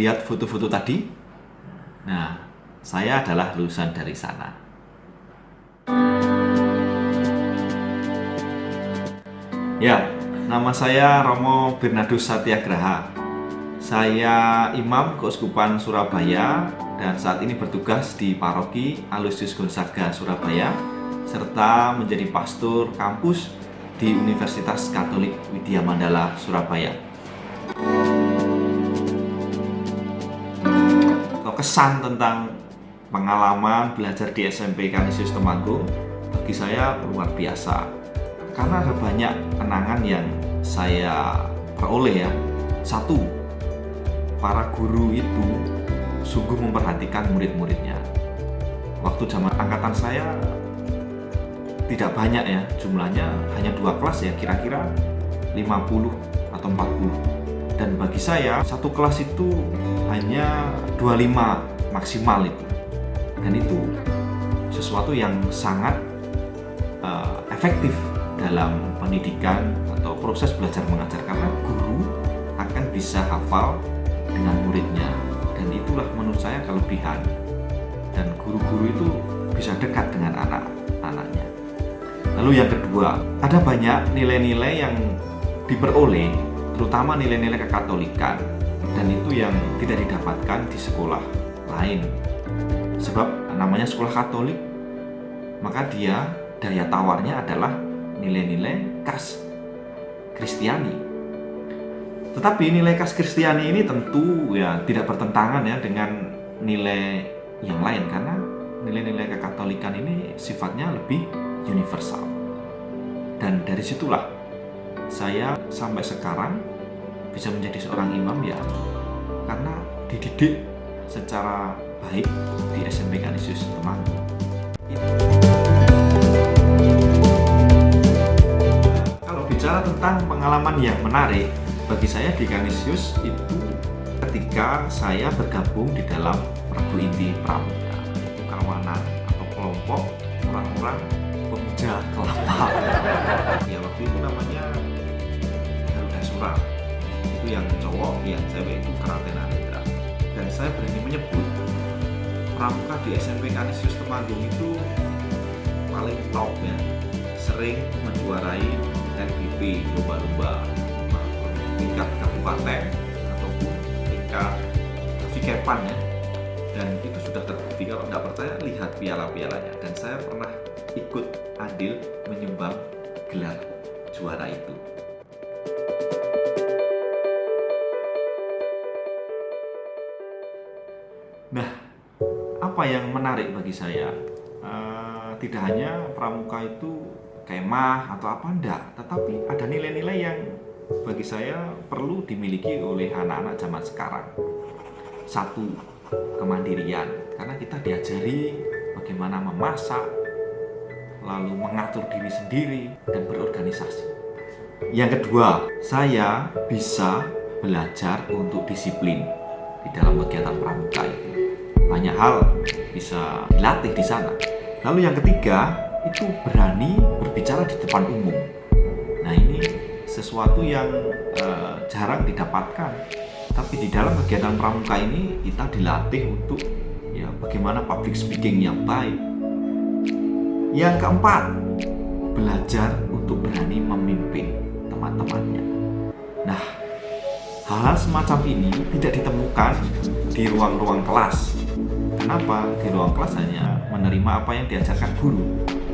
lihat foto-foto tadi? Nah, saya adalah lulusan dari sana. Ya, nama saya Romo Bernardus Satyagraha. Saya imam Keuskupan Surabaya dan saat ini bertugas di Paroki Aloysius Gonzaga Surabaya serta menjadi pastor kampus di Universitas Katolik Widya Mandala Surabaya. Kesan tentang pengalaman belajar di SMP Canisius Temanggung bagi saya luar biasa karena ada banyak kenangan yang saya peroleh ya. Satu, para guru itu sungguh memperhatikan murid-muridnya. Waktu zaman angkatan saya tidak banyak ya, jumlahnya hanya 2 kelas ya, kira-kira 50 atau 40. Dan bagi saya, satu kelas itu hanya 25 maksimal itu. Dan itu sesuatu yang sangat efektif dalam pendidikan atau proses belajar mengajar. Karena guru akan bisa hafal dengan muridnya. Dan itulah menurut saya kelebihan. Dan guru-guru itu bisa dekat dengan anak-anaknya. Lalu yang kedua, ada banyak nilai-nilai yang diperoleh, terutama nilai-nilai kekatolikan, dan itu yang tidak didapatkan di sekolah lain. Sebab namanya sekolah Katolik, maka dia daya tawarnya adalah nilai-nilai khas Kristiani. Tetapi nilai khas Kristiani ini tentu ya tidak bertentangan ya dengan nilai yang lain, karena nilai-nilai kekatolikan ini sifatnya lebih universal. Dan dari situlah saya sampai sekarang bisa menjadi seorang imam ya karena dididik secara baik di SMP Canisius Temanggung. Kalau bicara tentang pengalaman yang menarik bagi saya di Canisius itu ketika saya bergabung di dalam Regu Inti Pramuka, itu kawanan atau kelompok orang-orang pemuja kelapa. Ya waktu itu namanya Garuda Surab. Itu yang cowok, yang cewek itu Karaten Anindra. Dan saya berani menyebut pramuka di SMP Canisius Temanggung itu paling top ya, sering menjuarai LPP, lomba-lomba tingkat kabupaten ataupun tingkat Vikepan ya. Dan itu sudah terbukti, kalau nggak percaya lihat piala-pialanya. Dan saya pernah ikut andil menyumbang gelar juara itu. Nah, apa yang menarik bagi saya, tidak hanya pramuka itu kemah atau apa, enggak, tetapi ada nilai-nilai yang bagi saya perlu dimiliki oleh anak-anak zaman sekarang. Satu, kemandirian, karena kita diajari bagaimana memasak, lalu mengatur diri sendiri, dan berorganisasi. Yang kedua, saya bisa belajar untuk disiplin di dalam kegiatan pramuka itu. Banyak hal bisa dilatih di sana. Lalu yang ketiga, itu berani berbicara di depan umum. Nah ini sesuatu yang jarang didapatkan. Tapi di dalam kegiatan pramuka ini kita dilatih untuk ya bagaimana public speaking yang baik. Yang keempat, belajar untuk berani memimpin teman-temannya. Nah, hal-hal semacam ini tidak ditemukan di ruang-ruang kelas. Kenapa? Di ruang kelas hanya menerima apa yang diajarkan guru.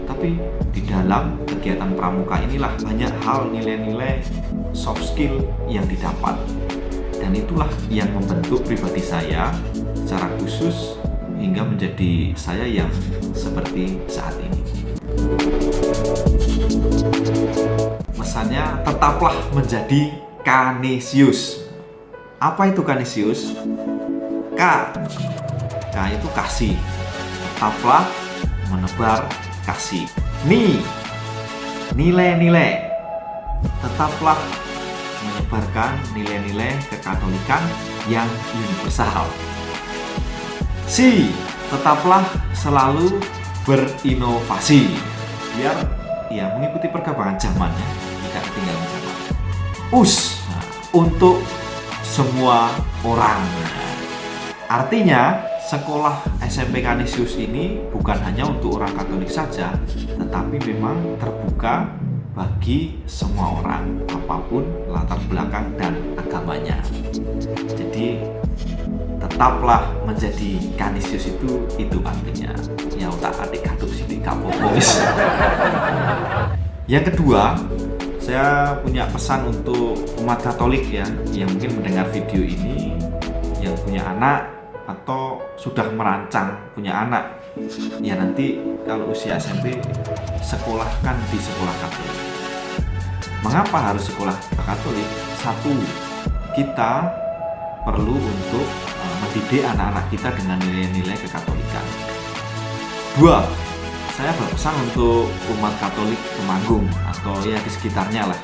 Tapi di dalam kegiatan pramuka inilah banyak hal, nilai-nilai soft skill yang didapat. Dan itulah yang membentuk pribadi saya secara khusus hingga menjadi saya yang seperti saat ini. Pesannya, tetaplah menjadi Canisius. Apa itu Canisius? K itu kasih. Tetaplah menebar kasih. Nilai-nilai. Tetaplah menyebarkan nilai-nilai kekatolikan yang universal. Tetaplah selalu berinovasi biar ya mengikuti perkembangan zamannya, tidak ketinggalan zaman. Untuk semua orang. Artinya, sekolah SMP Canisius ini bukan hanya untuk orang Katolik saja, tetapi memang terbuka bagi semua orang, apapun latar belakang dan agamanya. Jadi, tetaplah menjadi Canisius itu artinya. Ya otak adik katuk sidik kapopis. Yang kedua, saya punya pesan untuk umat Katolik ya, yang mungkin mendengar video ini, yang punya anak atau sudah merancang punya anak, ya nanti kalau usia SMP sekolahkan di sekolah Katolik. Mengapa harus sekolah Katolik? Satu, kita perlu untuk mendidik anak-anak kita dengan nilai-nilai kekatolikan. Dua, saya berpesan untuk umat Katolik Temanggung atau ya di sekitarnya lah,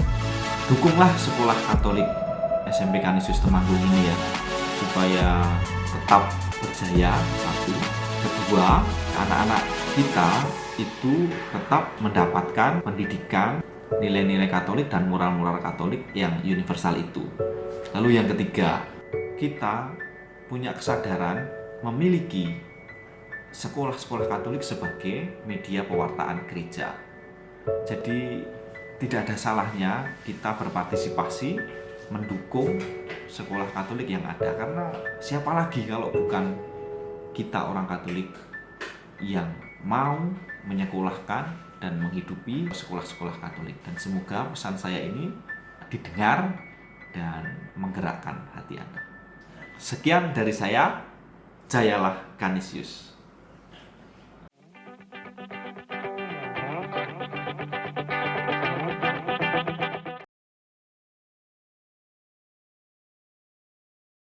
dukunglah sekolah Katolik SMP Canisius Temanggung ini ya, supaya tetap berjaya. Satu, kedua, anak-anak kita itu tetap mendapatkan pendidikan nilai-nilai Katolik dan moral-moral Katolik yang universal itu. Lalu yang ketiga, kita punya kesadaran memiliki sekolah-sekolah Katolik sebagai media pewartaan gereja. Jadi tidak ada salahnya kita berpartisipasi mendukung sekolah Katolik yang ada, karena siapa lagi kalau bukan kita orang Katolik yang mau menyekolahkan dan menghidupi sekolah-sekolah Katolik. Dan semoga pesan saya ini didengar dan menggerakkan hati Anda. Sekian dari saya, jayalah Canisius.